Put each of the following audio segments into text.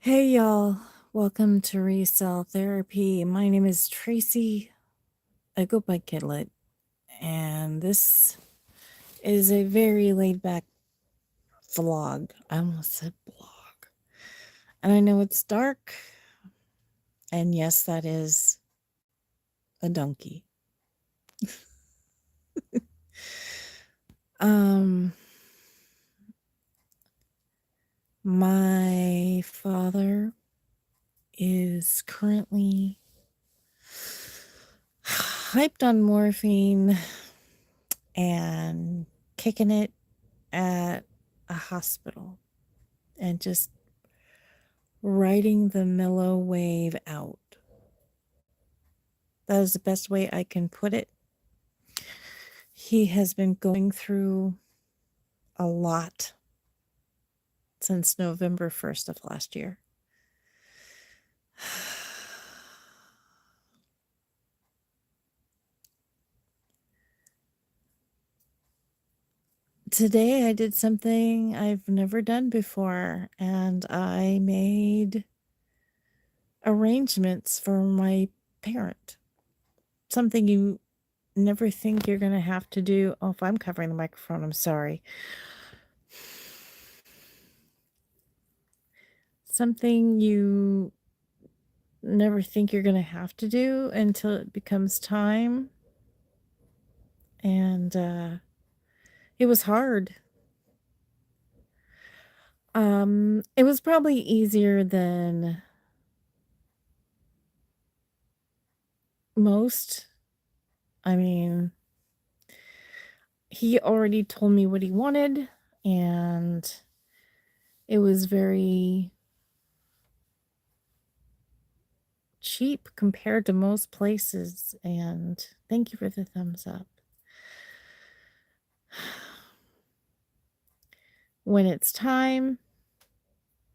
Hey y'all, welcome to Resell Therapy. My name is Tracy. I go by Kidlet, and this is a very laid back vlog. I almost said blog. And I know it's dark, and yes, that is a donkey. um, my father is currently hyped on morphine and kicking it at a hospital and just riding the mellow wave out. That is the best way I can put it. He has been going through a lot since November 1st of last year. Today I did something I've never done before, and I made arrangements for my parent. Something you never think you're going to have to do. Oh, if I'm covering the microphone, I'm sorry. Something you never think you're going to have to do until it becomes time. And it was hard. It was probably easier than most. I mean, he already told me what he wanted, and it was very cheap compared to most places. And thank you for the thumbs up. When it's time,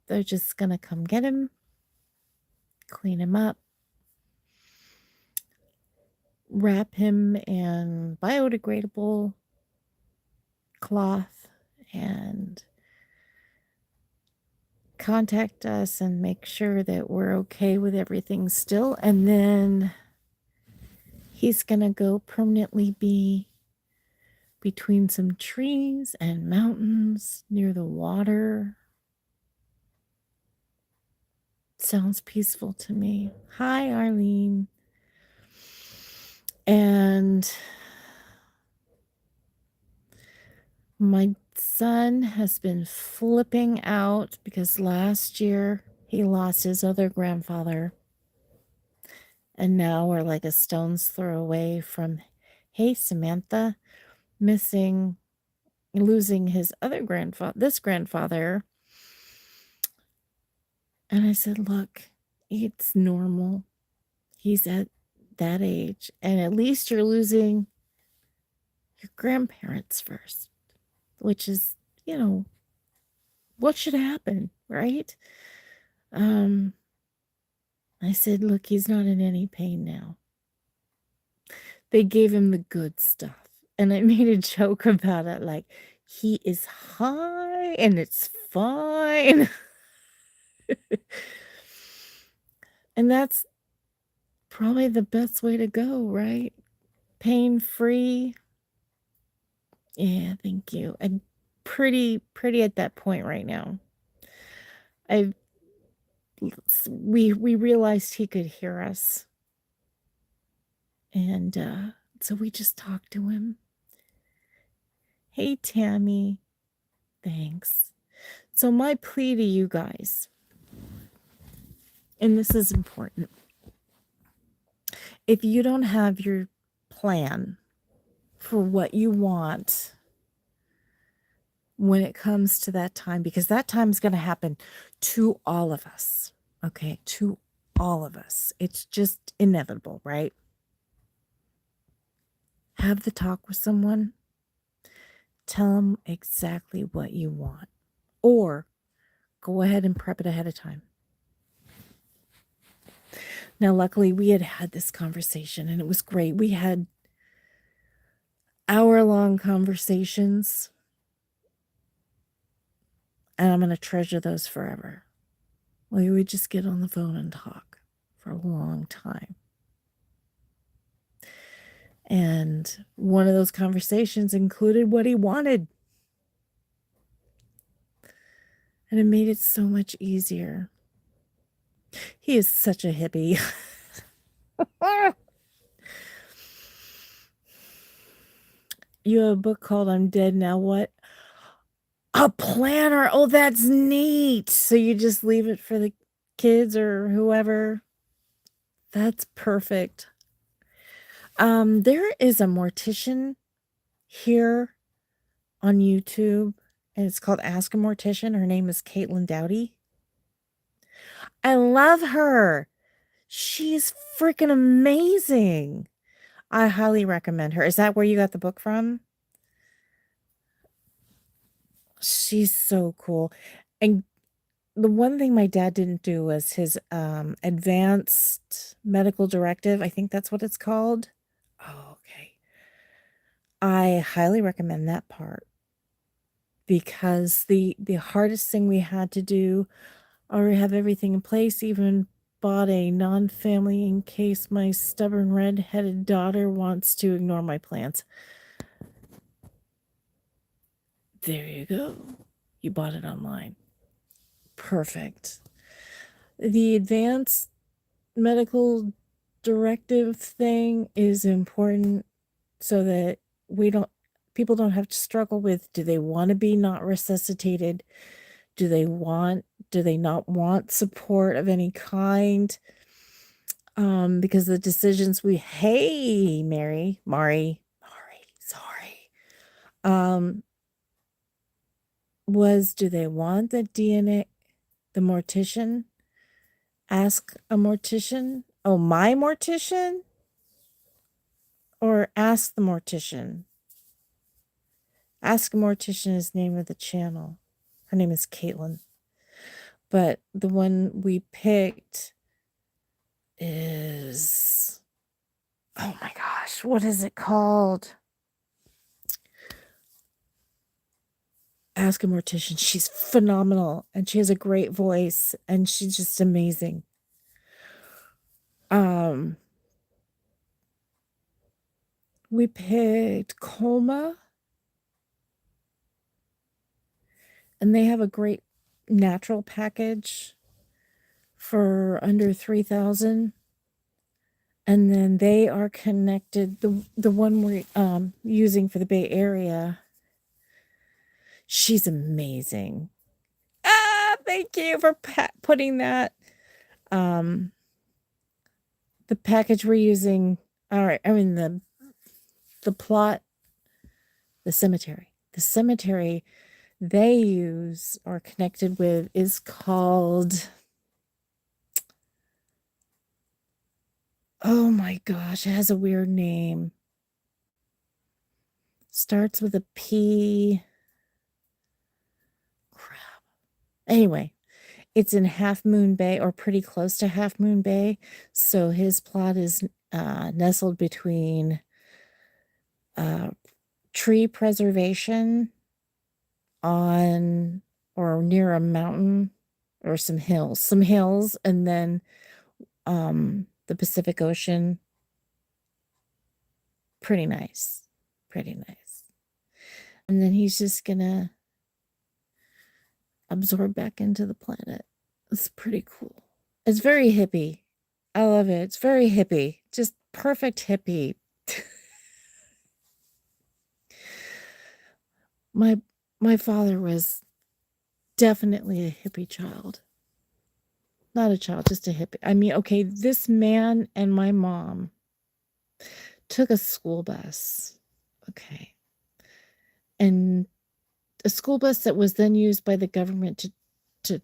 they're just gonna come get him, clean him up, wrap him in biodegradable cloth, and contact us and make sure that we're okay with everything still. And then he's gonna go permanently be between some trees and mountains near the water. Sounds peaceful to me. Hi, Arlene. And my son has been flipping out because last year he lost his other grandfather. And now we're like a stone's throw away from, hey, Samantha, losing his other this grandfather. And I said, look, it's normal. He's at that age. And at least you're losing your grandparents first, which is, what should happen, right? I said, look, he's not in any pain now. They gave him the good stuff. And I made a joke about it, like, he is high and it's fine. And that's probably the best way to go, right? Pain-free. Yeah, thank you. I'm pretty at that point right now. We realized he could hear us. And so we just talked to him. Hey, Tammy. Thanks. So my plea to you guys, and this is important, if you don't have your plan for what you want when it comes to that time, because that time is going to happen to all of us, okay? To all of us. It's just inevitable, right? Have the talk with someone. Tell them exactly what you want. Or go ahead and prep it ahead of time. Now, luckily, we had this conversation and it was great. We had hour-long conversations, and I'm going to treasure those forever. We would just get on the phone and talk for a long time. And one of those conversations included what he wanted. And it made it so much easier. He is such a hippie. You have a book called I'm Dead Now What? A planner. Oh, that's neat. So you just leave it for the kids or whoever. That's perfect. There is a mortician here on YouTube, and it's called Ask a Mortician. Her name is Caitlin Dowdy. I love her. She's freaking amazing. I highly recommend her. Is that where you got the book from? She's so cool. And the one thing my dad didn't do was his advanced medical directive. I think that's what it's called. Oh, okay. I highly recommend that part because the hardest thing we had to do, already have everything in place, even bought a non-family in case my stubborn red-headed daughter wants to ignore my plans. There you go. You bought it online. Perfect. The advanced medical directive thing is important so that people don't have to struggle with, do they want to be not resuscitated? Do they not want support of any kind? Because the decisions hey, Mari, sorry. Was, do they want the DNA, the mortician? Ask a mortician? Oh, my mortician? Or ask the mortician? Ask a Mortician is the name of the channel. Her name is Caitlin. But the one we picked is, oh my gosh, what is it called? Ask a Mortician. She's phenomenal and she has a great voice and she's just amazing. We picked Coma, and they have a great natural package for under $3,000. And then they are connected. The one we're using for the Bay Area, she's amazing. Thank you for putting that. The package we're using. All right. I mean the plot, the cemetery they use or connected with is called, oh my gosh, it has a weird name. Starts with a P. Crap. Anyway, it's in Half Moon Bay or pretty close to Half Moon Bay. So his plot is nestled between tree preservation on or near a mountain or some hills, and then the Pacific Ocean. Pretty nice. And then he's just gonna absorb back into the planet. It's pretty cool. It's very hippie. I love it. It's very hippie. Just perfect hippie. My father was definitely a hippie child. Not a child, just a hippie. I mean, okay, this man and my mom took a school bus. Okay. And a school bus that was then used by the government to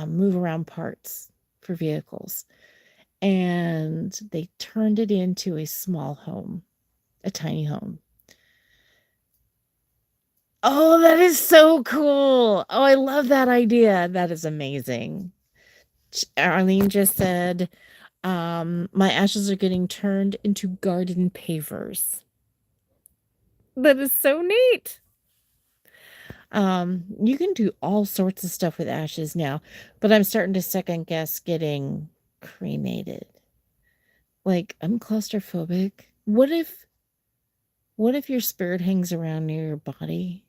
move around parts for vehicles. And they turned it into a small home, a tiny home. Oh, that is so cool. Oh, I love that idea. That is amazing. Arlene just said, my ashes are getting turned into garden pavers. That is so neat. You can do all sorts of stuff with ashes now, but I'm starting to second guess getting cremated. Like, I'm claustrophobic. What if your spirit hangs around near your body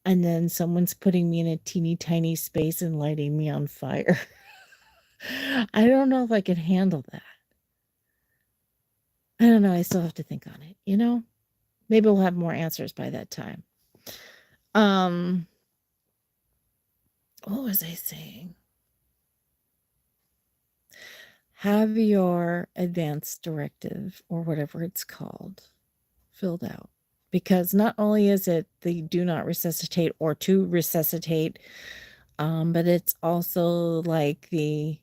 and then someone's putting me in a teeny tiny space and lighting me on fire? I don't know if I could handle that. I don't know. I still have to think on it, you know? Maybe we'll have more answers by that time. What was I saying? Have your advance directive or whatever it's called filled out. Because not only is it the do not resuscitate or to resuscitate, but it's also like the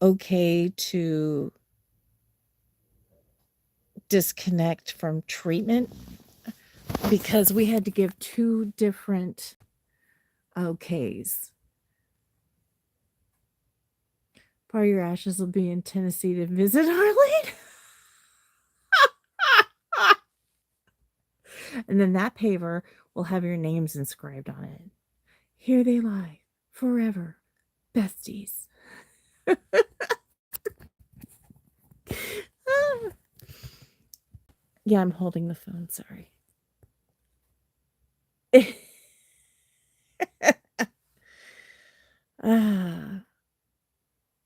okay to disconnect from treatment, because we had to give 2 different okays. Part of your ashes will be in Tennessee to visit Arlene. And then that paver will have your names inscribed on it. Here they lie, forever, besties. Yeah, I'm holding the phone, sorry.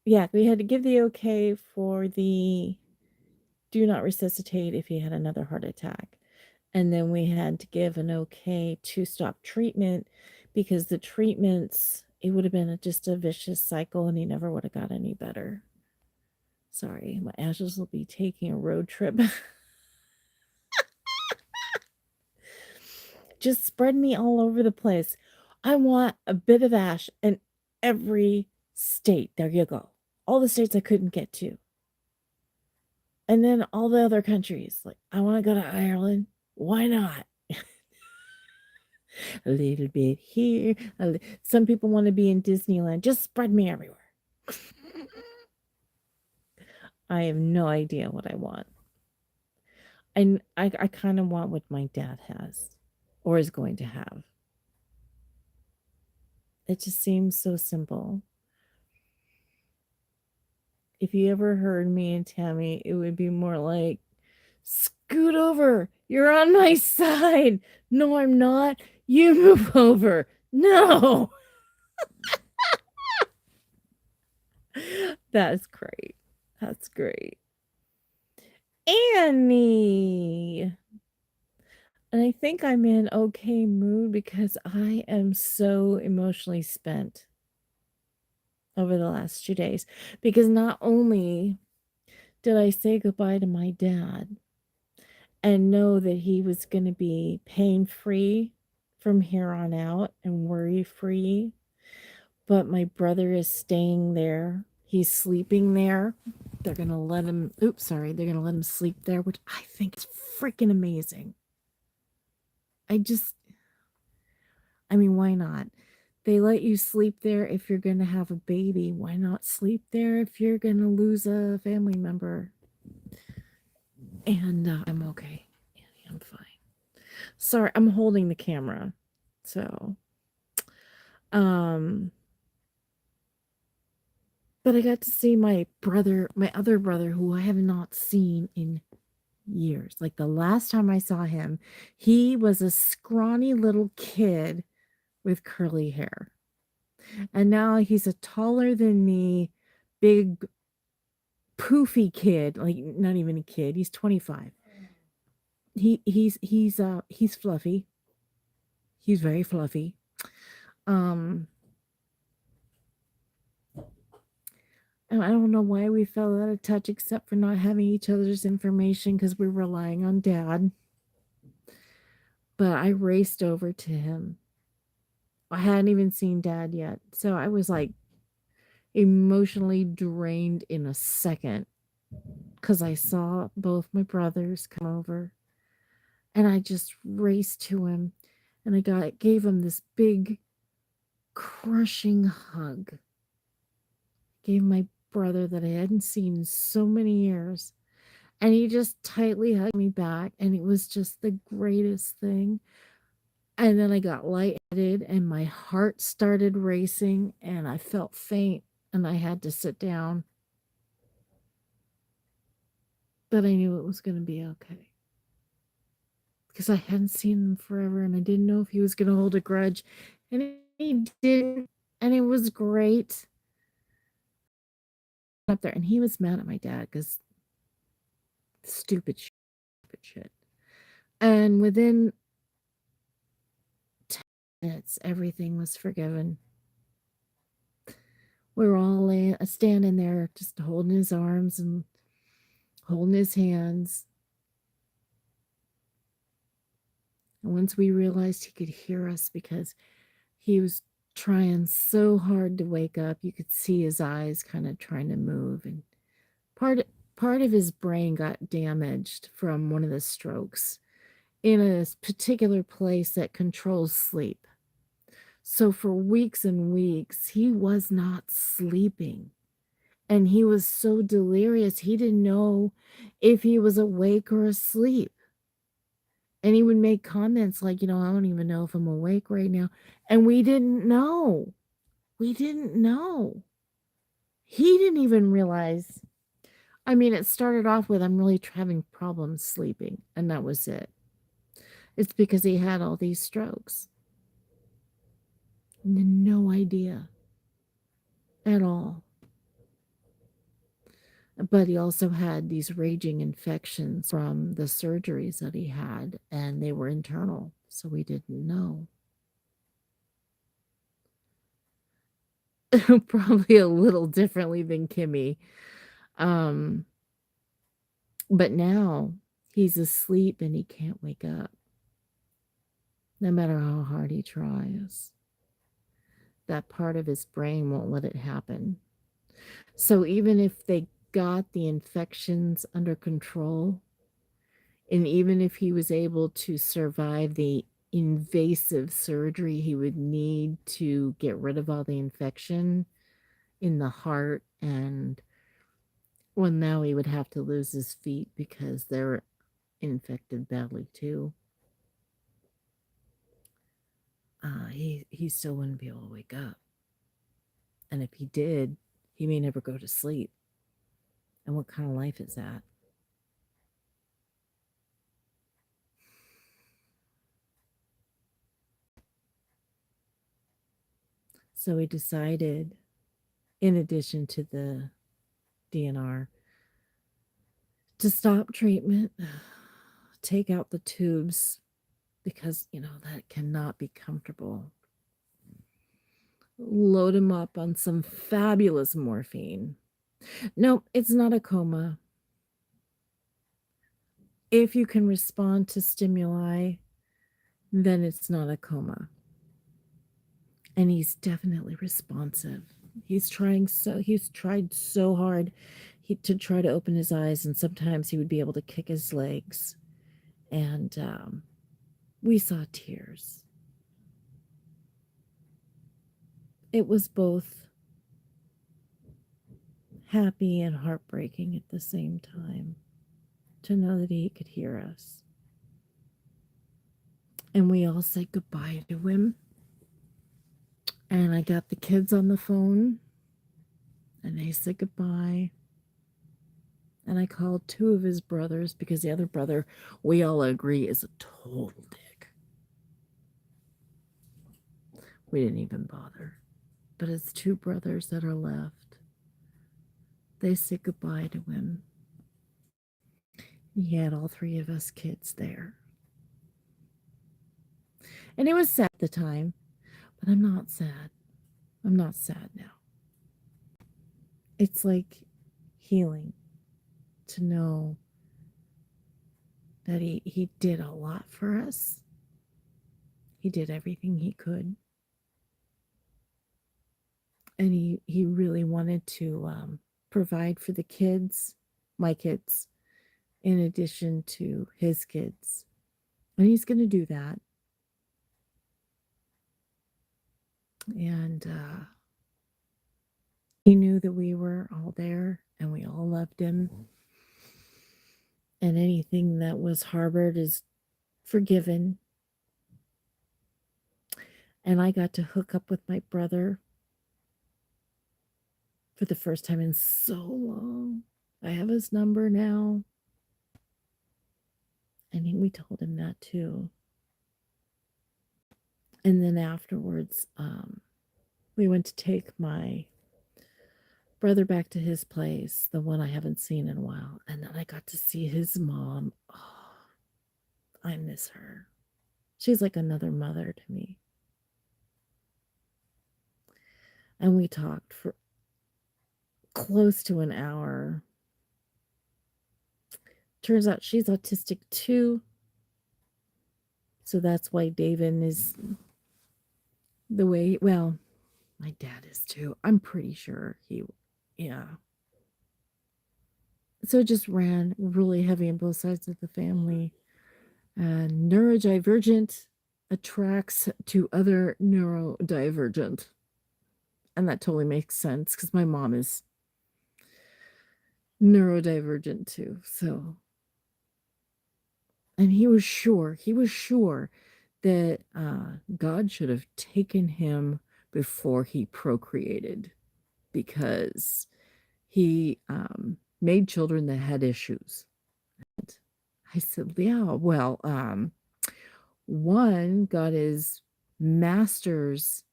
Yeah, we had to give the okay for the do not resuscitate if he had another heart attack. And then we had to give an okay to stop treatment, because the treatments, it would have been just a vicious cycle and he never would have got any better. Sorry, my ashes will be taking a road trip. Just spread me all over the place. I want a bit of ash in every state. There you go. All the states I couldn't get to. And then all the other countries. Like, I want to go to Ireland. Why not? A little bit here. Some people want to be in Disneyland. Just spread me everywhere. I have no idea what I want. And I kind of want what my dad has or is going to have. It just seems so simple. If you ever heard me and Tammy, it would be more like, scoot over. You're on my side. No, I'm not. You move over. No. That's great. That's great. Annie. And I think I'm in okay mood because I am so emotionally spent over the last 2 days. Because not only did I say goodbye to my dad and know that he was going to be pain-free from here on out and worry-free, but my brother is staying there. He's sleeping there. They're going to let him, they're going to let him sleep there, which I think is freaking amazing. I mean, why not? They let you sleep there if you're going to have a baby. Why not sleep there if you're going to lose a family member? And I'm okay. I'm fine. Sorry, I'm holding the camera. So, but I got to see my other brother, who I have not seen in years. Like, the last time I saw him, he was a scrawny little kid with curly hair. And now he's a taller than me, big, poofy kid. Like, not even a kid. He's 25. He's fluffy. He's very fluffy. And I don't know why we fell out of touch except for not having each other's information because we're relying on Dad. But I raced over to him. I hadn't even seen Dad yet. So I was like emotionally drained in a second because I saw both my brothers come over. And I just raced to him and I gave him this big crushing hug. Gave my brother that I hadn't seen in so many years. And he just tightly hugged me back, and it was just the greatest thing. And then I got lightheaded, and my heart started racing, and I felt faint, and I had to sit down. But I knew it was going to be okay. Because I hadn't seen him forever, and I didn't know if he was going to hold a grudge. And he didn't, and it was great. Up there, and he was mad at my dad because stupid shit. And within 10 minutes, everything was forgiven. We were all standing there, just holding his arms and holding his hands. And once we realized he could hear us because he was trying so hard to wake up, you could see his eyes kind of trying to move. And part of his brain got damaged from one of the strokes in a particular place that controls sleep. So for weeks and weeks, he was not sleeping. And he was so delirious, he didn't know if he was awake or asleep. And he would make comments like, I don't even know if I'm awake right now. And we didn't know. We didn't know. He didn't even realize. I mean, it started off with, I'm really having problems sleeping. And that was it. It's because he had all these strokes. No idea at all. But he also had these raging infections from the surgeries that he had, and they were internal, so we didn't know. Probably a little differently than Kimmy. But now he's asleep and he can't wake up, no matter how hard he tries. That part of his brain won't let it happen. So even if they got the infections under control, and even if he was able to survive the invasive surgery he would need to get rid of all the infection in the heart, and well, now he would have to lose his feet because they're infected badly too. He still wouldn't be able to wake up. And if he did, he may never go to sleep. And what kind of life is that? So we decided, in addition to the DNR, to stop treatment, take out the tubes, because, that cannot be comfortable. Load him up on some fabulous morphine. Nope, it's not a coma. If you can respond to stimuli, then it's not a coma. And he's definitely responsive. He's tried so hard to try to open his eyes, and sometimes he would be able to kick his legs. And we saw tears. It was both happy and heartbreaking at the same time to know that he could hear us. And we all said goodbye to him. And I got the kids on the phone, and they said goodbye. And I called two of his brothers, because the other brother, we all agree, is a total dick. We didn't even bother. But it's two brothers that are left. They said goodbye to him. He had all three of us kids there. And it was sad at the time, but I'm not sad. I'm not sad now. It's like healing to know that he did a lot for us. He did everything he could. And he really wanted to provide for the kids, my kids, in addition to his kids. And he's going to do that. And he knew that we were all there and we all loved him. and anything that was harbored is forgiven. And I got to hook up with my brother for the first time in so long. I have his number now. And we told him that too. And then afterwards, we went to take my brother back to his place, the one I haven't seen in a while. And then I got to see his mom. Oh, I miss her. She's like another mother to me. And we talked for close to an hour. Turns out she's autistic too. So that's why David is the way, well, my dad is too. I'm pretty sure yeah. So it just ran really heavy on both sides of the family. Neurodivergent attracts to other neurodivergent. And that totally makes sense because my mom is neurodivergent too. So, and he was sure that God should have taken him before he procreated because he made children that had issues. And I said, yeah, well, one got his master's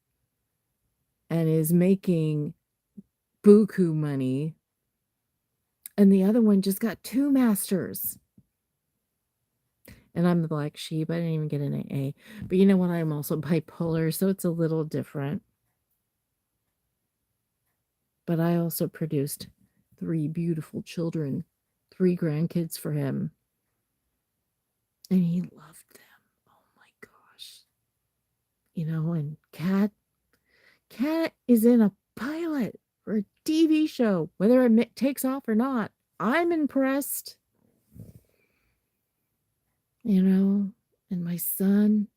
and is making buku money, and the other one just got 2 masters. And I'm the black sheep. I didn't even get an AA. But you know what? I'm also bipolar, so it's a little different. But I also produced 3 beautiful children, 3 grandkids for him. And he loved them. Oh my gosh. You know, and Kat is in a pilot for a TV show, whether it takes off or not. I'm impressed. You know, and my son,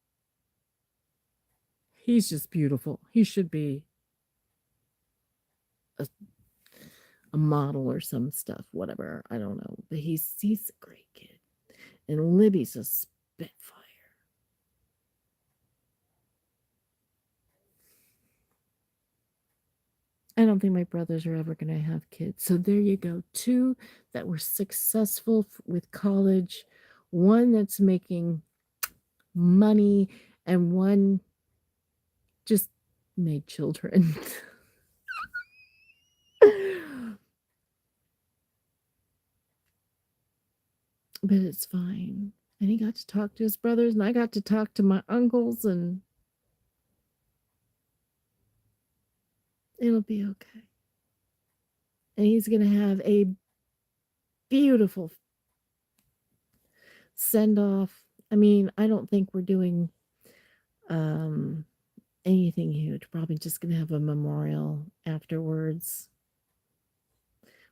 he's just beautiful. He should be a model or some stuff, whatever. I don't know. But he's a great kid. And Libby's a spitfire. I don't think my brothers are ever going to have kids. So there you go. 2 that were successful with college, one that's making money, and one just made children. But it's fine. And he got to talk to his brothers, and I got to talk to my uncles, and it'll be okay. And he's going to have a beautiful send off. I mean, I don't think we're doing anything huge. Probably just going to have a memorial afterwards.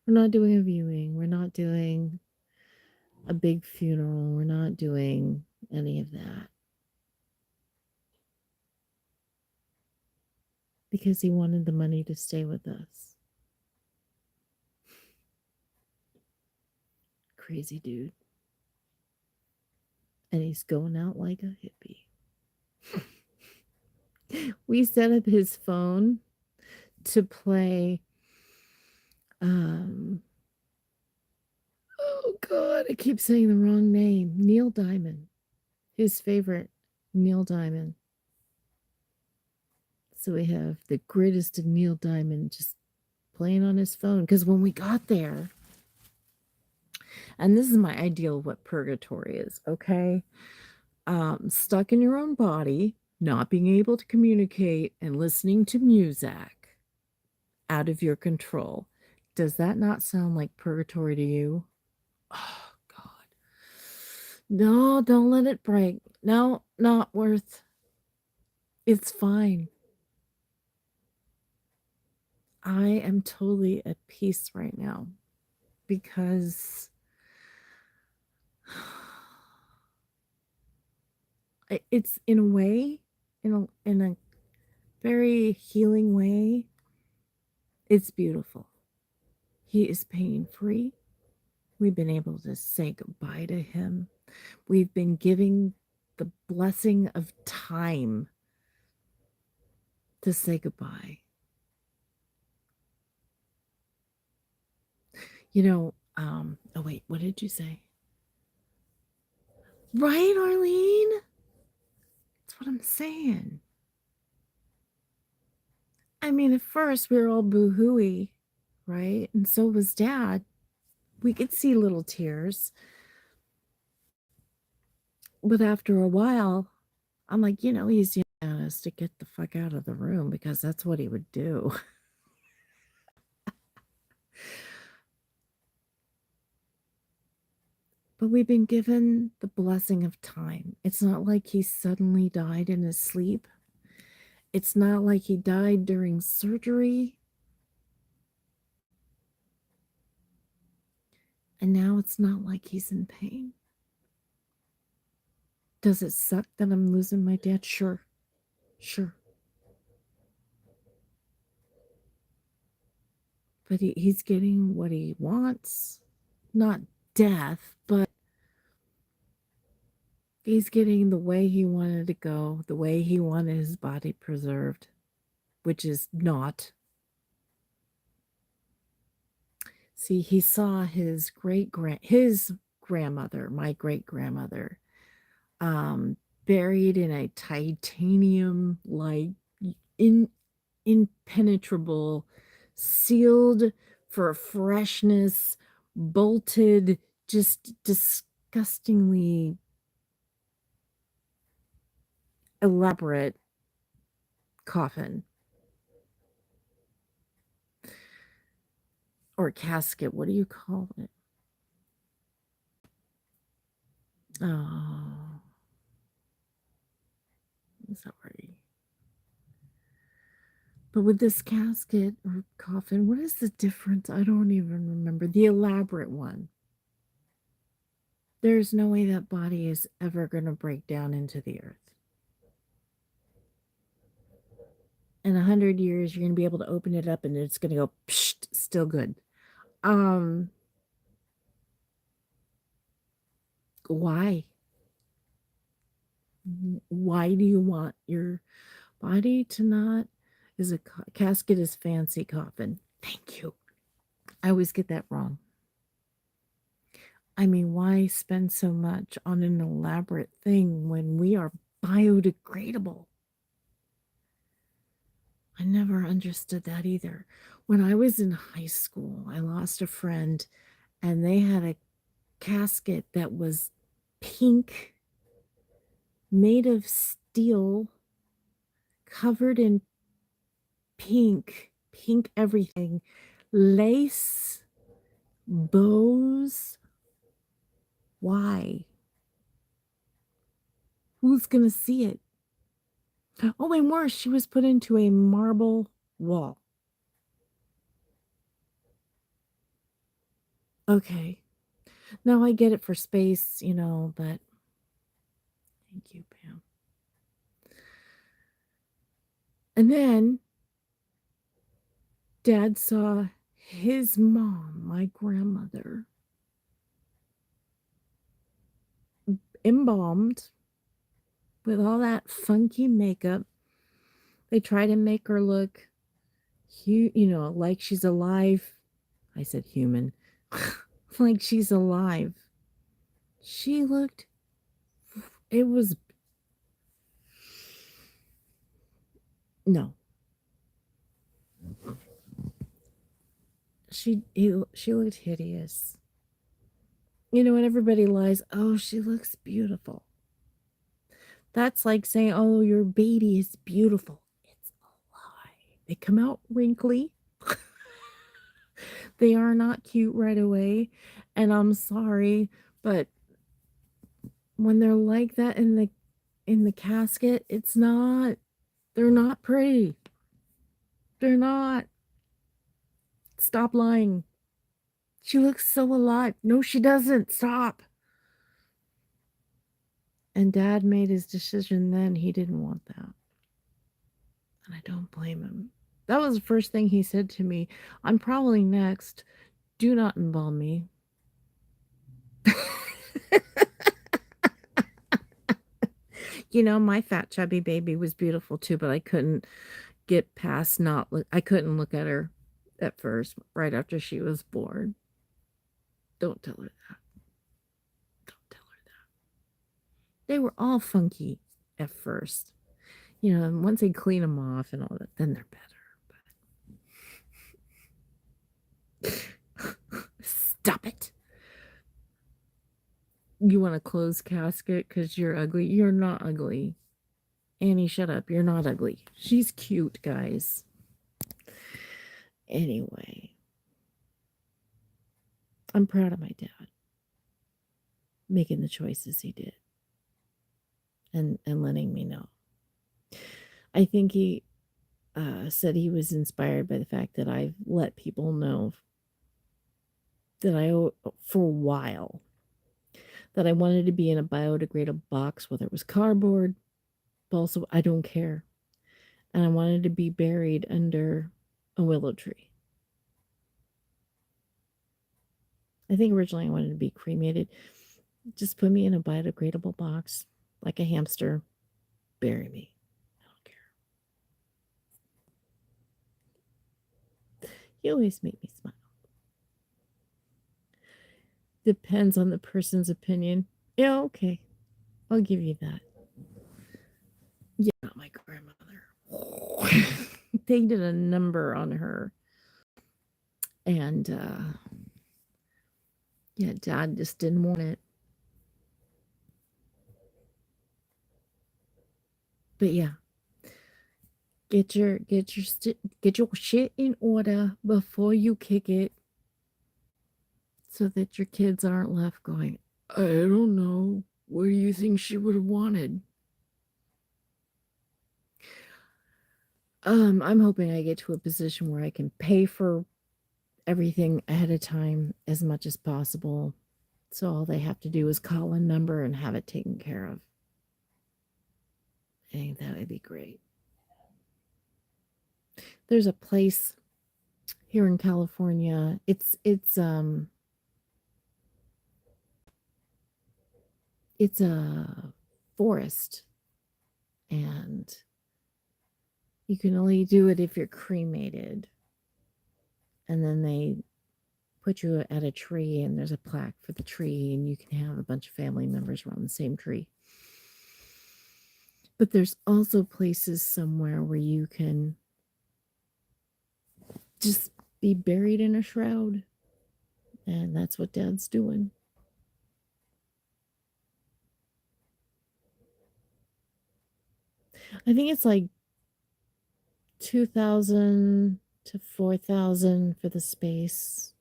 We're not doing a viewing. We're not doing a big funeral. We're not doing any of that. Because he wanted the money to stay with us. Crazy dude. And he's going out like a hippie. We set up his phone to play oh God, I keep saying the wrong name. Neil Diamond. His favorite, Neil Diamond. So we have the greatest of Neil Diamond just playing on his phone. Because when we got there, and this is my ideal of what purgatory is, okay? Stuck in your own body, not being able to communicate, and listening to music out of your control. Does that not sound like purgatory to you? Oh, God. No, don't let it break. No, not worth. It's fine. I am totally at peace right now because it's in a way, in a very healing way, it's beautiful. He is pain free. We've been able to say goodbye to him. We've been giving the blessing of time to say goodbye. Oh wait, what did you say? Right, Arlene? That's what I'm saying. I mean, at first we were all boo-hooey, right? And so was Dad. We could see little tears. But after a while, I'm like, he's yelling at us to get the fuck out of the room because that's what he would do. But we've been given the blessing of time. It's not like he suddenly died in his sleep. It's not like he died during surgery. And now it's not like he's in pain. Does it suck that I'm losing my dad? Sure. Sure. But he's getting what he wants. Not death, but he's getting the way he wanted to go, the way he wanted his body preserved, which is not. See, he saw his grandmother, my great grandmother, um, buried in a titanium like impenetrable, sealed for freshness, bolted, just disgustingly elaborate coffin or casket. What do you call it? Oh, I'm sorry. But with this casket or coffin, what is the difference? I don't even remember. The elaborate one. There's no way that body is ever going to break down into the earth. In 100 years, you're going to be able to open it up and it's going to go, psh, still good. Why? Why do you want your body to not? Is a casket is fancy coffin. Thank you. I always get that wrong. I mean, why spend so much on an elaborate thing when we are biodegradable? I never understood that either. When I was in high school, I lost a friend and they had a casket that was pink, made of steel, covered in pink everything, lace, bows. Why? Who's going to see it? Oh, and worse, she was put into a marble wall. Okay. Now I get it for space, but thank you, Pam. And then Dad saw his mom, my grandmother, embalmed with all that funky makeup. They try to make her look, like she's alive. I said human. Like she's alive. She looked, it was, no. She looked hideous. And everybody lies, oh, she looks beautiful. That's like saying, oh, your baby is beautiful. It's a lie. They come out wrinkly. They are not cute right away. And I'm sorry, but when they're like that in the casket, they're not pretty. They're not. Stop lying. She looks so alive. No, she doesn't. Stop. And Dad made his decision then. He didn't want that. And I don't blame him. That was the first thing he said to me. I'm probably next. Do not embalm me. My fat chubby baby was beautiful too, but I couldn't get past not look I couldn't look at her at first, right after she was born. Don't tell her that. Don't tell her that. They were all funky at first. And once they clean them off and all that, then they're better. But stop it. You want a closed casket because you're ugly? You're not ugly. Annie, shut up. You're not ugly. She's cute, guys. Anyway, I'm proud of my dad making the choices he did and letting me know. I think he said he was inspired by the fact that I've let people know that for a while, that I wanted to be in a biodegradable box, whether it was cardboard, but also I don't care. And I wanted to be buried under a willow tree. I think originally I wanted to be cremated. Just put me in a biodegradable box, like a hamster. Bury me. I don't care. You always make me smile. Depends on the person's opinion. Yeah, okay. I'll give you that. Yeah, not my grandmother. They did a number on her. And yeah, Dad just didn't want it. But yeah, get your shit in order before you kick it, so that your kids aren't left going, I don't know. What do you think she would have wanted? I'm hoping I get to a position where I can pay for everything ahead of time as much as possible. So all they have to do is call a number and have it taken care of. I think that would be great. There's a place here in California. It's a forest, and you can only do it if you're cremated. And then they put you at a tree, and there's a plaque for the tree, and you can have a bunch of family members around the same tree. But there's also places somewhere where you can just be buried in a shroud. And that's what Dad's doing. I think it's like 2,000 to 4,000 for the space,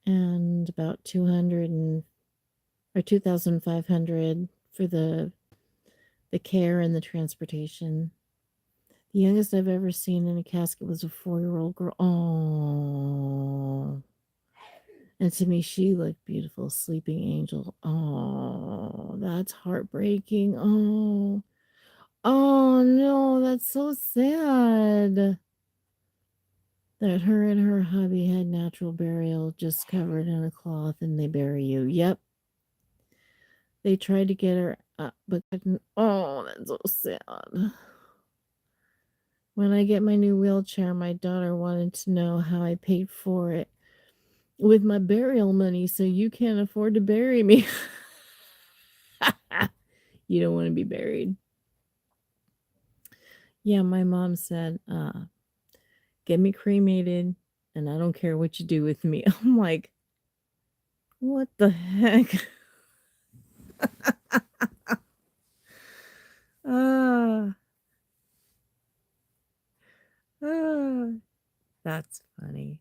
and about 2,500 for the care and the transportation. The youngest I've ever seen in a casket was a 4-year-old girl. Oh, and to me, she looked beautiful, sleeping angel. Oh, that's heartbreaking. Oh, no, that's so sad that her and her hubby had natural burial, just covered in a cloth, and they bury you. Yep. They tried to get her up, but couldn't. Oh, that's so sad. When I get my new wheelchair, my daughter wanted to know how I paid for it with my burial money, so you can't afford to bury me. You don't want to be buried. Yeah, my mom said, get me cremated, and I don't care what you do with me. I'm like, what the heck? Ah, that's funny.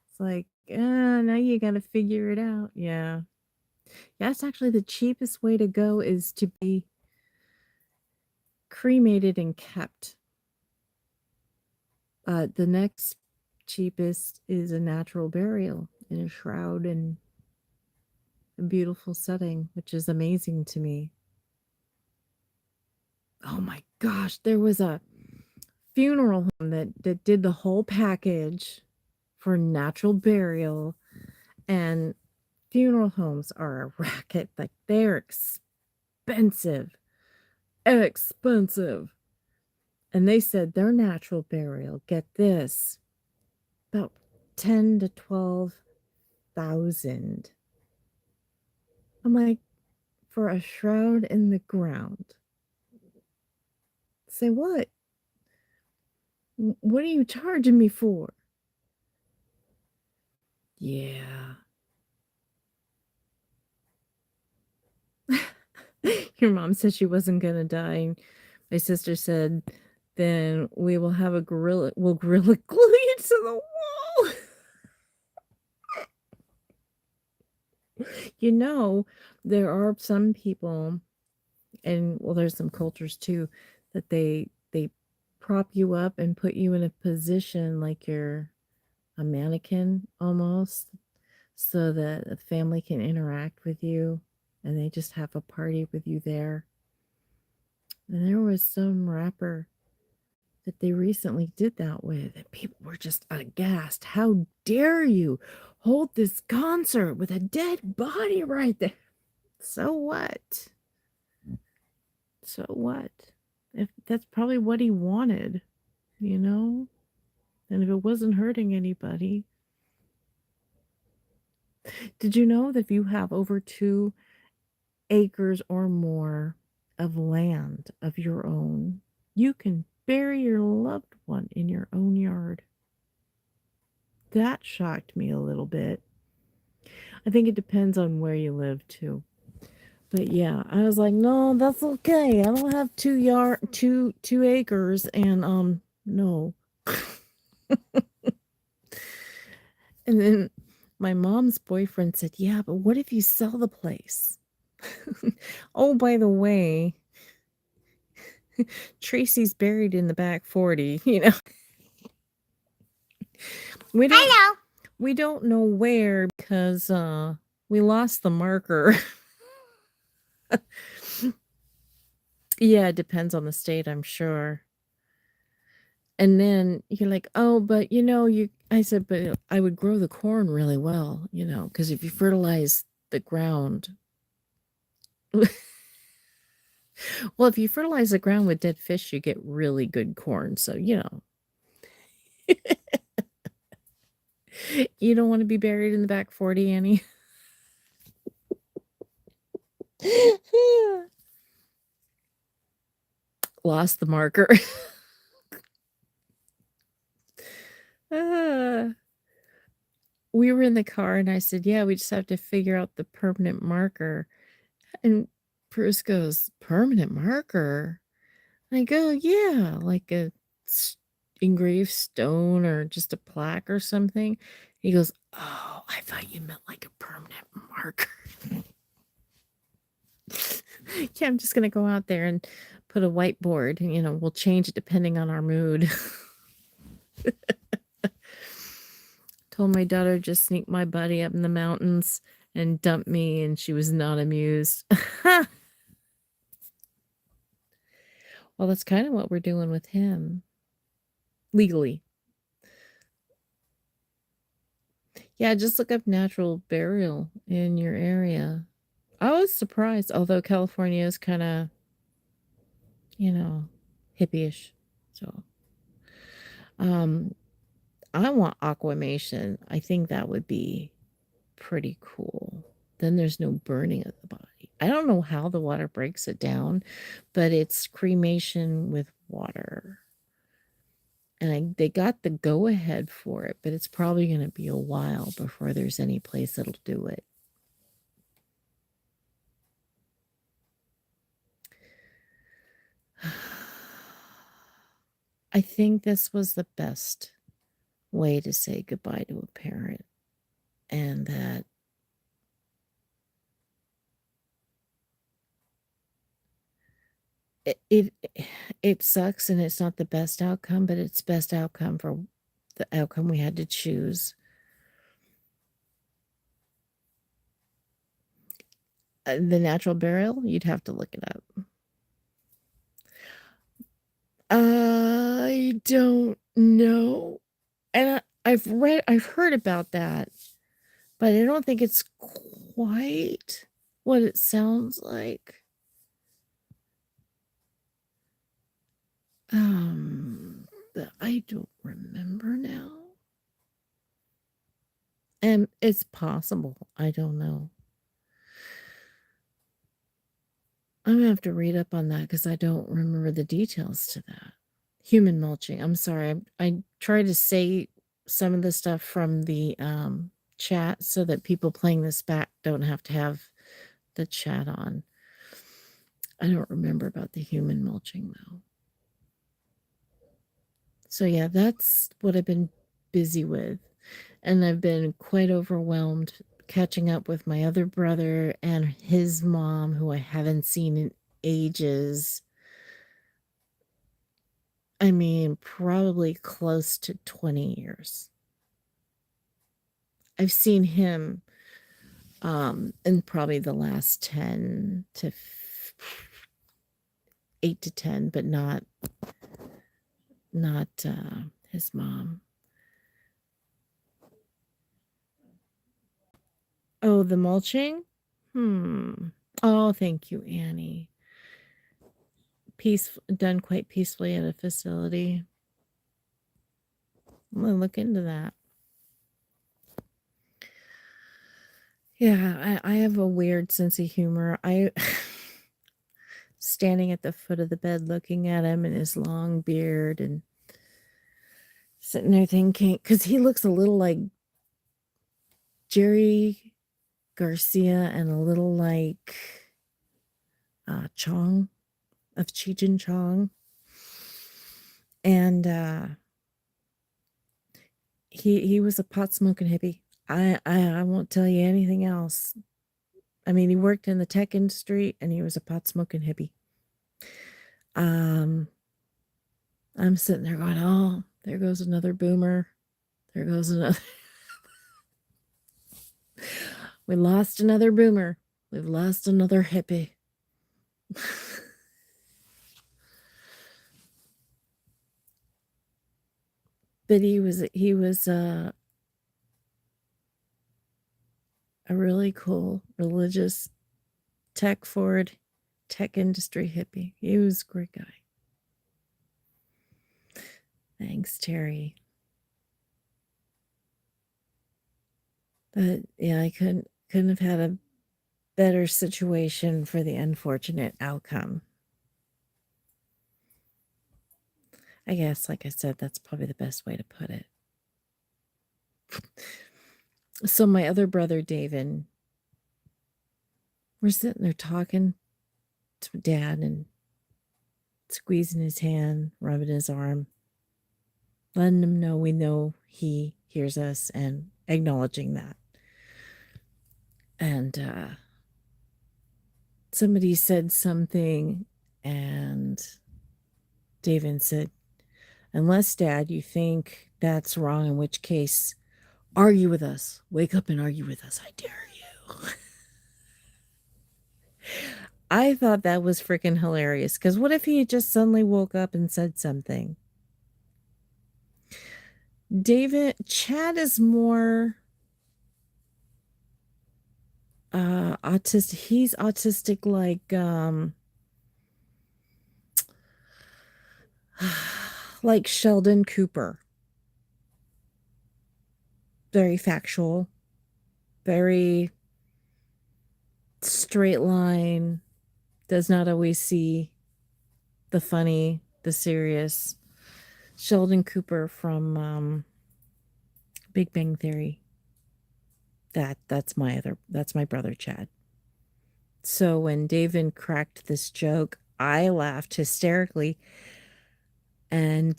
It's like, now you got to figure it out. Yeah. That's actually the cheapest way to go, is to be cremated and kept. The next cheapest is a natural burial in a shroud and a beautiful setting, which is amazing to me. Oh my gosh, there was a funeral home that did the whole package for natural burial, And funeral homes are a racket. Like, they're expensive. Expensive. And they said their natural burial, get this, about 10 to 12,000. I'm like, for a shroud in the ground. Say what? What are you charging me for? Yeah. Your mom said she wasn't gonna die. My sister said, then we will have a gorilla. We'll gorilla glue you to the wall. You know, there are some people, and well, there's some cultures too, that they prop you up and put you in a position like you're a mannequin almost, so that the family can interact with you, and they just have a party with you there. And there was some rapper that they recently did that with, and people were just aghast. How dare you hold this concert with a dead body right there? So what? So what? If that's probably what he wanted, you know? And if it wasn't hurting anybody. Did you know that if you have over 2 acres or more of land of your own, you can bury your loved one in your own yard? That shocked me a little bit. I think it depends on where you live too. But yeah, I was like, no, that's okay. I don't have 2 acres, and no. And then my mom's boyfriend said, yeah, but what if you sell the place? Oh, by the way, Tracy's buried in the back 40, you know. Hello. We don't know where because we lost the marker. Yeah, it depends on the state, I'm sure. And then you're like, oh, but I said, but I would grow the corn really well, because if you fertilize the ground, well, if you fertilize the ground with dead fish, you get really good corn. So, you don't want to be buried in the back 40, Annie. Lost the marker. We were in the car and I said, yeah, we just have to figure out the permanent marker. And Bruce goes, permanent marker? I go, yeah, like a engraved stone or just a plaque or something. He goes, oh, I thought you meant like a permanent marker. Yeah, I'm just going to go out there and put a whiteboard and, we'll change it depending on our mood. Told my daughter just sneak my buddy up in the mountains and dump me, and she was not amused. Well, that's kind of what we're doing with him. Legally. Yeah, just look up natural burial in your area. I was surprised, although California is kind of, hippie-ish. So, I want aquamation. I think that would be pretty cool. Then there's no burning of the body. I don't know how the water breaks it down, but it's cremation with water. And they got the go-ahead for it, but it's probably going to be a while before there's any place that'll do it. I think this was the best way to say goodbye to a parent, and that it sucks and it's not the best outcome, but it's best outcome for the outcome we had to choose. The natural burial, you'd have to look it up. I don't know. And I've heard about that, but I don't think it's quite what it sounds like. I don't remember now. And it's possible. I don't know. I'm gonna have to read up on that because I don't remember the details to that. Human mulching. I'm sorry. I try to say some of the stuff from the chat so that people playing this back don't have to have the chat on. I don't remember about the human mulching though. So yeah, that's what I've been busy with. And I've been quite overwhelmed catching up with my other brother and his mom, who I haven't seen in ages. I mean, probably close to 20 years. I've seen him in probably the last 10 to 8 to 10, but not his mom. Oh, the mulching? Oh, thank you, Annie. Done quite peacefully at a facility. I'm gonna look into that. Yeah, I have a weird sense of humor. I standing at the foot of the bed looking at him and his long beard and sitting there thinking, because he looks a little like Jerry Garcia and a little like Chong of Cheech and Chong. And he was a pot smoking hippie. I won't tell you anything else. I mean, he worked in the tech industry and he was a pot smoking hippie. I'm sitting there going, oh, there goes another boomer. There goes another. We lost another boomer. We've lost another hippie. But he was a really cool religious tech industry hippie. He was a great guy. Thanks, Terry. But yeah, I couldn't have had a better situation for the unfortunate outcome. I guess, like I said, that's probably the best way to put it. So my other brother, David, we're sitting there talking to Dad and squeezing his hand, rubbing his arm, letting him know we know he hears us and acknowledging that. And somebody said something, and David said, unless, Dad, you think that's wrong, in which case, argue with us. Wake up and argue with us. I dare you. I thought that was freaking hilarious, because what if he just suddenly woke up and said something? Chad is more autistic. He's autistic like Sheldon Cooper. Very factual, very straight line, does not always see the funny, the serious. Sheldon Cooper from Big Bang Theory. That's my brother Chad. So when David cracked this joke, I laughed hysterically, and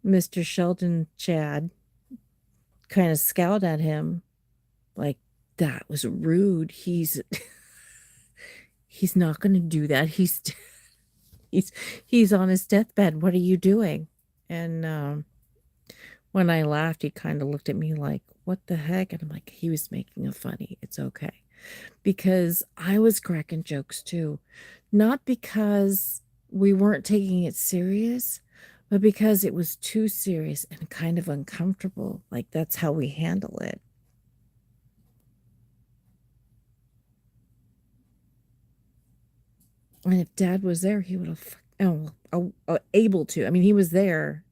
Mr. Sheldon Chad kind of scowled at him like, that was rude. He's not going to do that. He's on his deathbed. What are you doing? And when I laughed, he kind of looked at me like, what the heck? And I'm like, he was making a funny. It's okay. Because I was cracking jokes too. Not because we weren't taking it serious, But because it was too serious and kind of uncomfortable, like that's how we handle it. And if Dad was there, he would have, able to. I mean, he was there,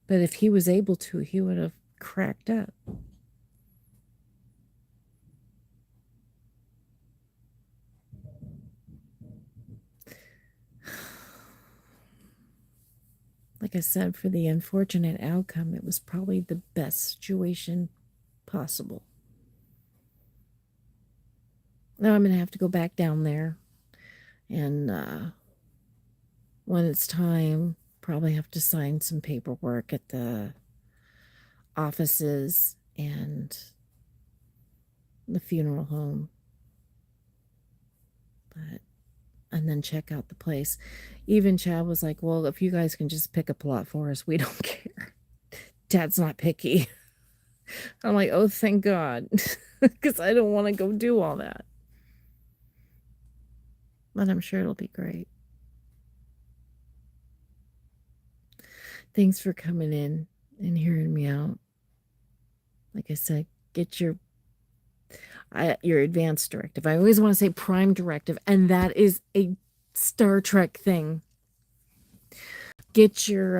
but if he was able to, he would have cracked up. Like I said, for the unfortunate outcome, it was probably the best situation possible. Now I'm going to have to go back down there and when it's time, probably have to sign some paperwork at the offices and the funeral home. But and then check out the place. Even Chad was like, well, if you guys can just pick a plot for us, we don't care. Dad's not picky. I'm like, oh, thank God. Because I don't want to go do all that. But I'm sure it'll be great. Thanks for coming in and hearing me out. Like I said, get your advanced directive. I always want to say prime directive, and that is a Star Trek thing. Get your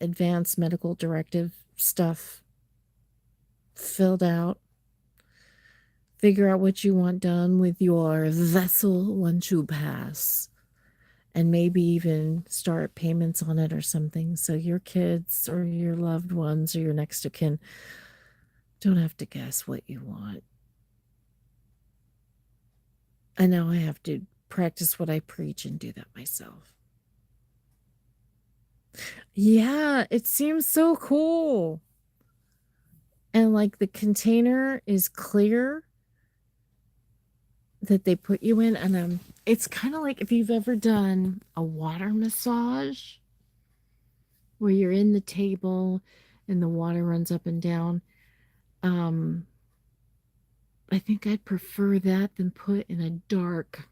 advanced medical directive stuff filled out. Figure out what you want done with your vessel once you pass. And maybe even start payments on it or something. So your kids or your loved ones or your next of kin don't have to guess what you want. I know I have to practice what I preach and do that myself. Yeah, it seems so cool. And like the container is clear that they put you in, and it's kind of like if you've ever done a water massage where you're in the table and the water runs up and down. I think I'd prefer that than put in a dark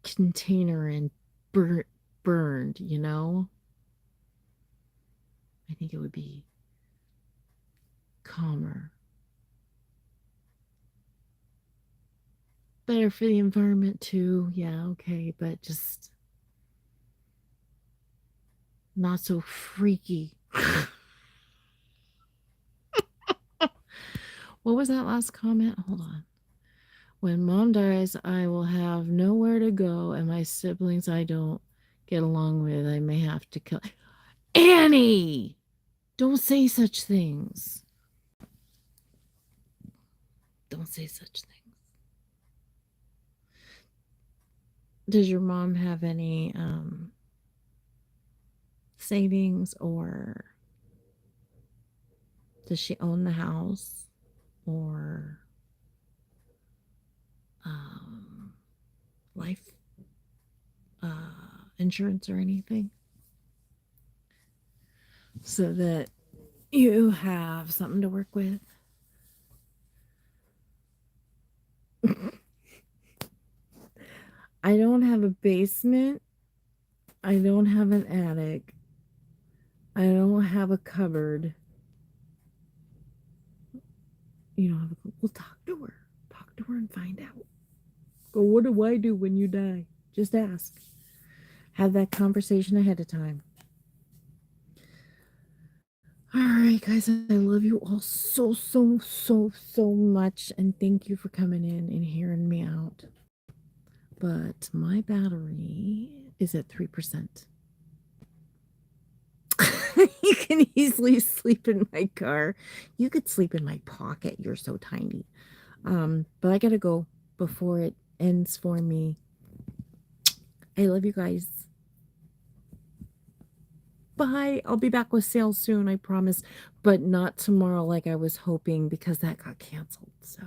container and burned, you know? I think it would be calmer. Better for the environment too. Yeah, okay, but just not so freaky. What was that last comment? Hold on. When mom dies, I will have nowhere to go, and my siblings I don't get along with, I may have to kill. Annie! Don't say such things. Don't say such things. Does your mom have any savings, or does she own the house, or life insurance or anything, so that you have something to work with? I don't have a basement. I don't have an attic. I don't have a cupboard. You don't have a. Well, talk to her. Talk to her and find out. Go, what do I do when you die? Just ask. Have that conversation ahead of time. All right, guys, I love you all so, so, so, so much. And thank you for coming in and hearing me out. But my battery is at 3%. You can easily sleep in my car. You could sleep in my pocket. You're so tiny. But I gotta go before it ends for me. I love you guys. Bye. I'll be back with sales soon, I promise. But not tomorrow like I was hoping, because that got canceled. So